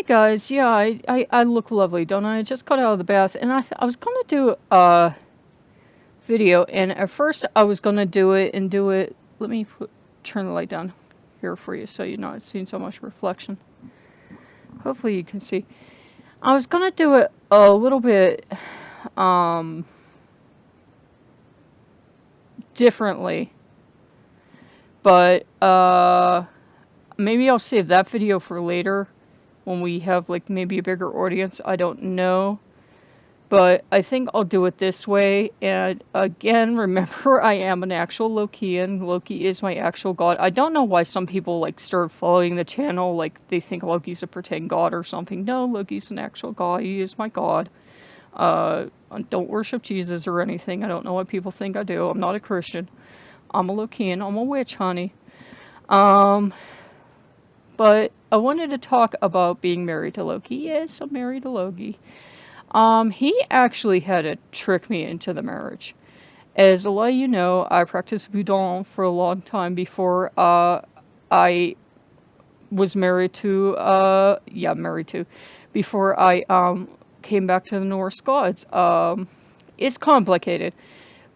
Hey guys, yeah, I look lovely, don't I? I just got out of the bath, and I was gonna do a video, and at first I was gonna do it. Let me turn the light down here for you so you're not seeing so much reflection. Hopefully you can see. I was gonna do it a little bit differently, but maybe I'll save that video for later when we have like maybe a bigger audience. I don't know. But I think I'll do it this way. And again, remember, I am an actual Lokean. Loki is my actual god. I don't know why some people like start following the channel, like they think Loki's a pretend god or something. No, Loki's an actual god. He is my god. Don't worship Jesus or anything. I don't know what people think I do. I'm not a Christian. I'm a Lokean. I'm a witch, honey. But I wanted to talk about being married to Loki. Yes, I'm married to Loki. He actually had to trick me into the marriage. As a lot of you know, I practiced Budon for a long time before I was married to before I came back to the Norse gods. It's complicated,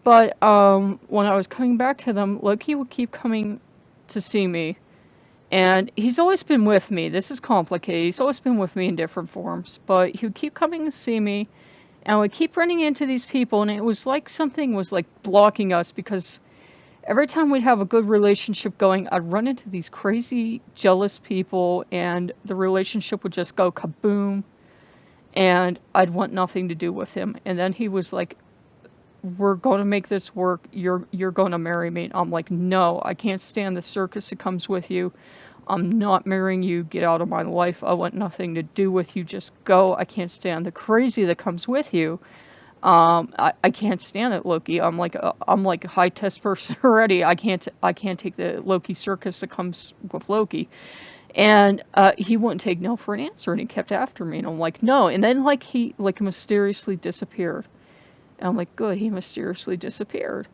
but when I was coming back to them, Loki would keep coming to see me. And he's always been with me. This is complicated. He's always been with me in different forms. But he would keep coming to see me. And I would keep running into these people. And it was like something was like blocking us. Because every time we'd have a good relationship going, I'd run into these crazy, jealous people. And the relationship would just go kaboom. And I'd want nothing to do with him. And then he was like, we're going to make this work. You're going to marry me. I'm like, no, I can't stand the circus that comes with you. I'm not marrying you. Get out of my life. I want nothing to do with you. Just go. I can't stand the crazy that comes with you. I can't stand it, Loki. I'm like a high test person already. I can't take the Loki circus that comes with Loki. And he wouldn't take no for an answer, and he kept after me. And I'm like, no. And then like he like mysteriously disappeared. And I'm like, good, he mysteriously disappeared.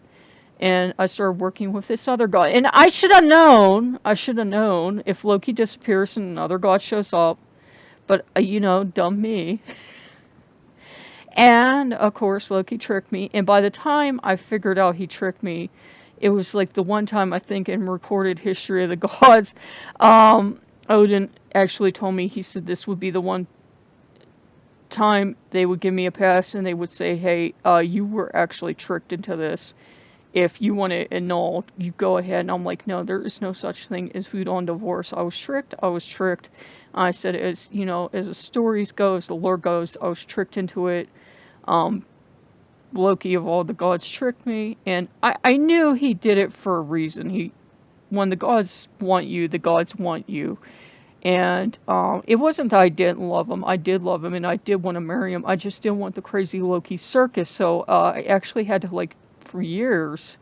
And I started working with this other god. And I should have known if Loki disappears and another god shows up. But, you know, dumb me. And, of course, Loki tricked me. And by the time I figured out he tricked me, it was like the one time I think in recorded history of the gods, Odin actually told me, he said this would be the one time they would give me a pass and they would say, hey, you were actually tricked into this. If you want to annul, you go ahead. And I'm like, no, there is no such thing as food on divorce. I was tricked. I said, as you know, as the stories go, as the lore goes, I was tricked into it. Loki of all the gods tricked me, and I knew he did it for a reason. When the gods want you, the gods want you. And it wasn't that I didn't love him. I did love him, and I did want to marry him. I just didn't want the crazy Loki circus. So I actually had to, like, for years,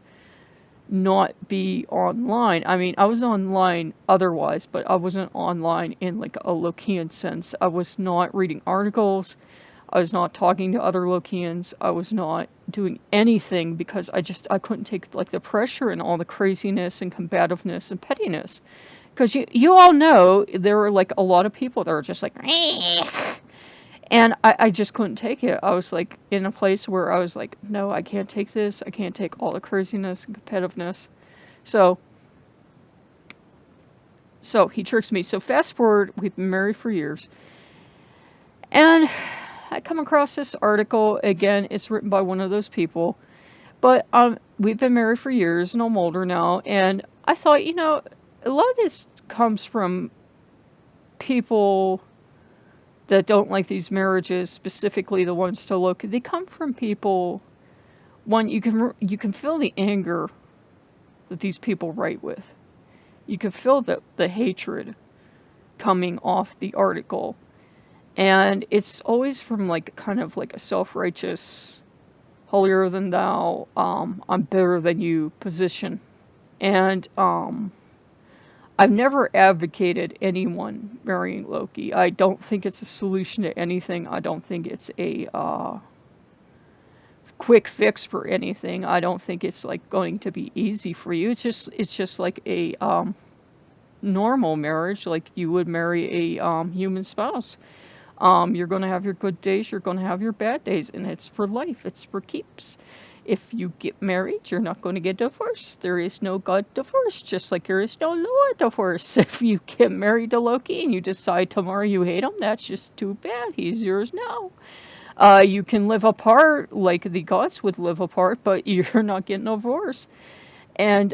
not be online. I mean, I was online otherwise, but I wasn't online in, like, a Lokean sense. I was not reading articles. I was not talking to other Lokeans. I was not doing anything because I couldn't take, like, the pressure and all the craziness and combativeness and pettiness. Because you all know there were like a lot of people that were just like, and I just couldn't take it. I was like in a place where I was like, no, I can't take this. I can't take all the craziness and competitiveness. So he tricks me. So fast forward, we've been married for years. And I come across this article. Again, it's written by one of those people. But we've been married for years and I'm older now. And I thought, you know, a lot of this comes from people that don't like these marriages, specifically the ones to Loki. They come from people, one, you can feel the anger that these people write with. You can feel the hatred coming off the article. And it's always from like kind of like a self-righteous, holier than thou, I'm better than you position. And I've never advocated anyone marrying Loki. I don't think it's a solution to anything. I don't think it's a quick fix for anything. I don't think it's like going to be easy for you. It's just like a normal marriage, like you would marry a human spouse. You're going to have your good days, you're going to have your bad days, and it's for life, it's for keeps. If you get married, you're not going to get divorced. There is no God divorce, just like there is no Noah divorce. If you get married to Loki and you decide tomorrow you hate him, that's just too bad. He's yours now. You can live apart like the gods would live apart, but you're not getting divorced. And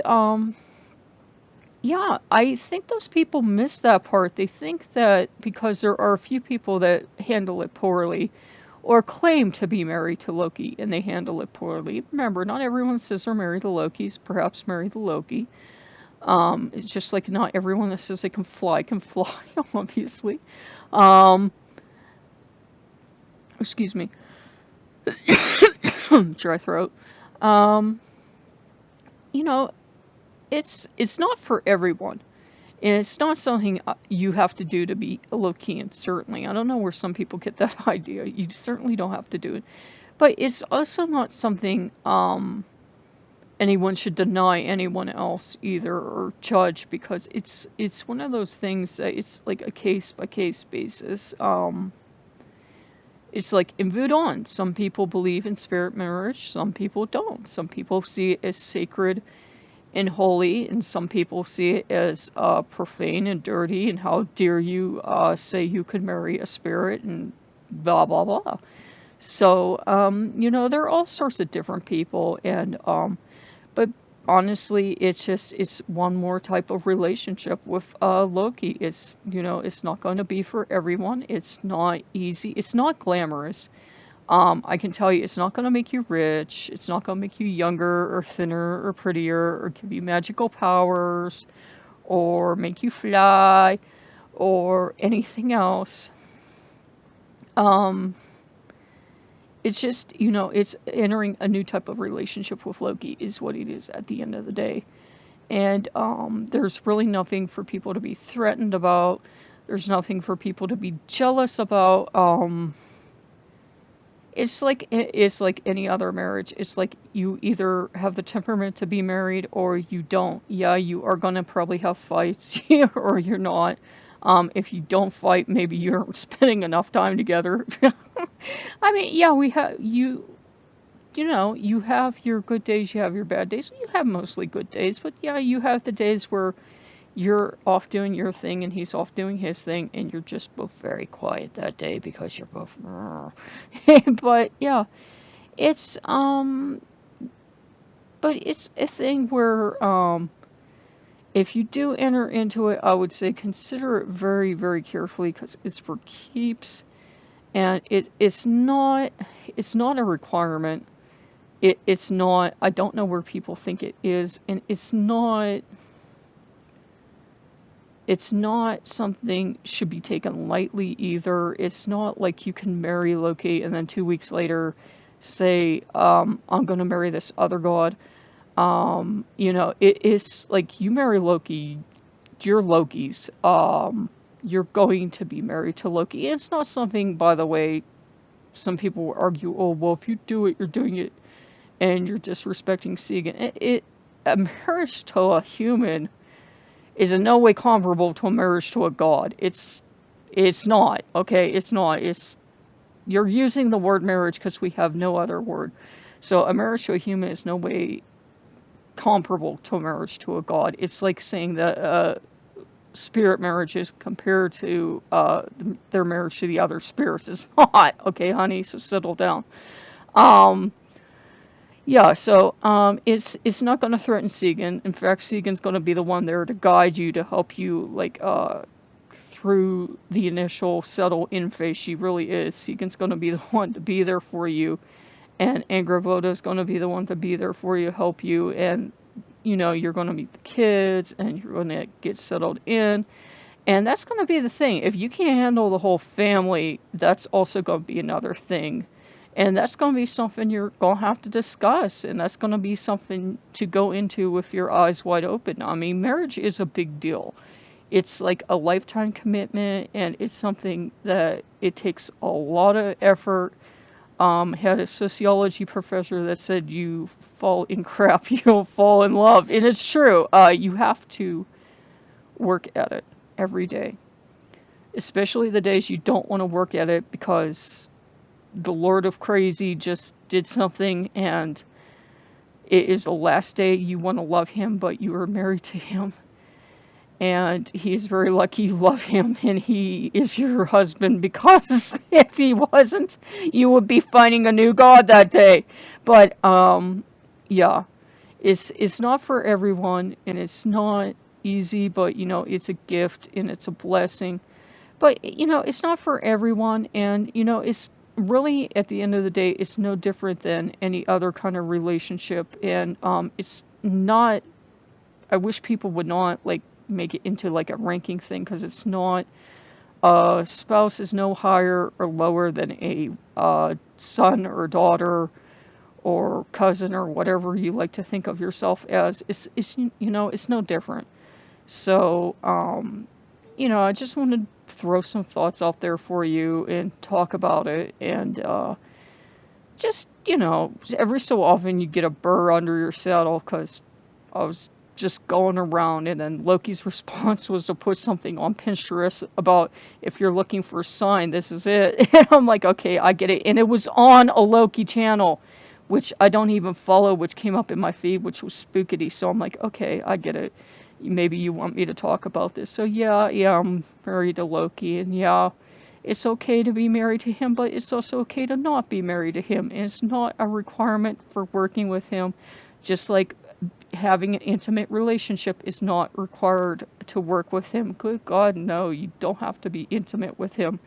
yeah, I think those people miss that part. They think that because there are a few people that handle it poorly or claim to be married to Loki and they handle it poorly. Remember, not everyone that says they're married to Loki is perhaps married to Loki. It's just like not everyone that says they can fly, obviously. Excuse me. Dry throat. You know, it's not for everyone. And it's not something you have to do to be a Lokean, certainly. I don't know where some people get that idea. You certainly don't have to do it. But it's also not something anyone should deny anyone else either or judge, because it's one of those things that it's like a case by case basis. It's like in Voodoo. Some people believe in spirit marriage, some people don't. Some people see it as sacred and holy, and some people see it as profane and dirty, and how dare you say you could marry a spirit and blah blah blah. So there are all sorts of different people, and but honestly, it's one more type of relationship with Loki. It's not going to be for everyone. It's not easy. It's not glamorous. I can tell you, it's not going to make you rich. It's not going to make you younger or thinner or prettier or give you magical powers or make you fly or anything else. It's just, it's entering a new type of relationship with Loki is what it is at the end of the day. And there's really nothing for people to be threatened about. There's nothing for people to be jealous about. It's like any other marriage. It's like you either have the temperament to be married or you don't. Yeah, you are gonna probably have fights, or you're not. If you don't fight, maybe you're spending enough time together. I mean, yeah, you have your good days, you have your bad days. You have mostly good days, but yeah, you have the days where you're off doing your thing and he's off doing his thing, and you're just both very quiet that day because you're both but yeah, it's but it's a thing where if you do enter into it, I would say consider it very, very carefully, because it's for keeps, and it's not a requirement. It's not, I don't know where people think it is, and it's not something should be taken lightly either. It's not like you can marry Loki and then 2 weeks later say, I'm going to marry this other god. It is like you marry Loki, you're Loki's. You're going to be married to Loki. And it's not something, by the way, some people will argue, oh, well, if you do it, you're doing it and you're disrespecting Segan. A marriage to a human is in no way comparable to a marriage to a god. It's not, okay? It's not. You're using the word marriage because we have no other word. So a marriage to a human is no way comparable to a marriage to a god. It's like saying that spirit marriages compared to their marriage to the other spirits is not. Okay, honey, so settle down. Yeah, so it's not going to threaten Segan. In fact, Segan's going to be the one there to guide you, to help you, like, through the initial settle-in phase. She really is. Segan's going to be the one to be there for you, and Angravoda's going to be the one to be there for you, help you, and, you're going to meet the kids, and you're going to get settled in, and that's going to be the thing. If you can't handle the whole family, that's also going to be another thing. And that's going to be something you're going to have to discuss. And that's going to be something to go into with your eyes wide open. I mean, marriage is a big deal. It's like a lifetime commitment. And it's something that it takes a lot of effort. Had a sociology professor that said you fall in crap, you don't fall in love. And it's true. You have to work at it every day, especially the days you don't want to work at it because the Lord of Crazy just did something and it is the last day you want to love him, but you are married to him. And he's very lucky you love him and he is your husband, because if he wasn't, you would be finding a new god that day. But yeah, it's not for everyone and it's not easy, but it's a gift and it's a blessing. But it's not for everyone, and it's really, at the end of the day, it's no different than any other kind of relationship. And it's not, I wish people would not like make it into like a ranking thing, because it's not. A spouse is no higher or lower than a son or daughter or cousin or whatever you like to think of yourself as. It's no different. So I just want to throw some thoughts out there for you and talk about it. And just, every so often you get a burr under your saddle, because I was just going around, and then Loki's response was to put something on Pinterest about, if you're looking for a sign, this is it. And I'm like, okay, I get it. And it was on a Loki channel, which I don't even follow, which came up in my feed, which was spookity. So I'm like, okay, I get it. Maybe you want me to talk about this. So yeah, I'm married to Loki, and yeah, it's okay to be married to him, but it's also okay to not be married to him. And it's not a requirement for working with him, just like having an intimate relationship is not required to work with him. Good God, no, you don't have to be intimate with him.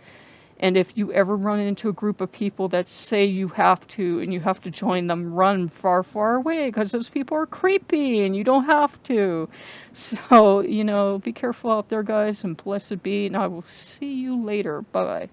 And if you ever run into a group of people that say you have to and you have to join them, run far, far away, because those people are creepy and you don't have to. So, be careful out there, guys, and blessed be, and I will see you later. Bye-bye.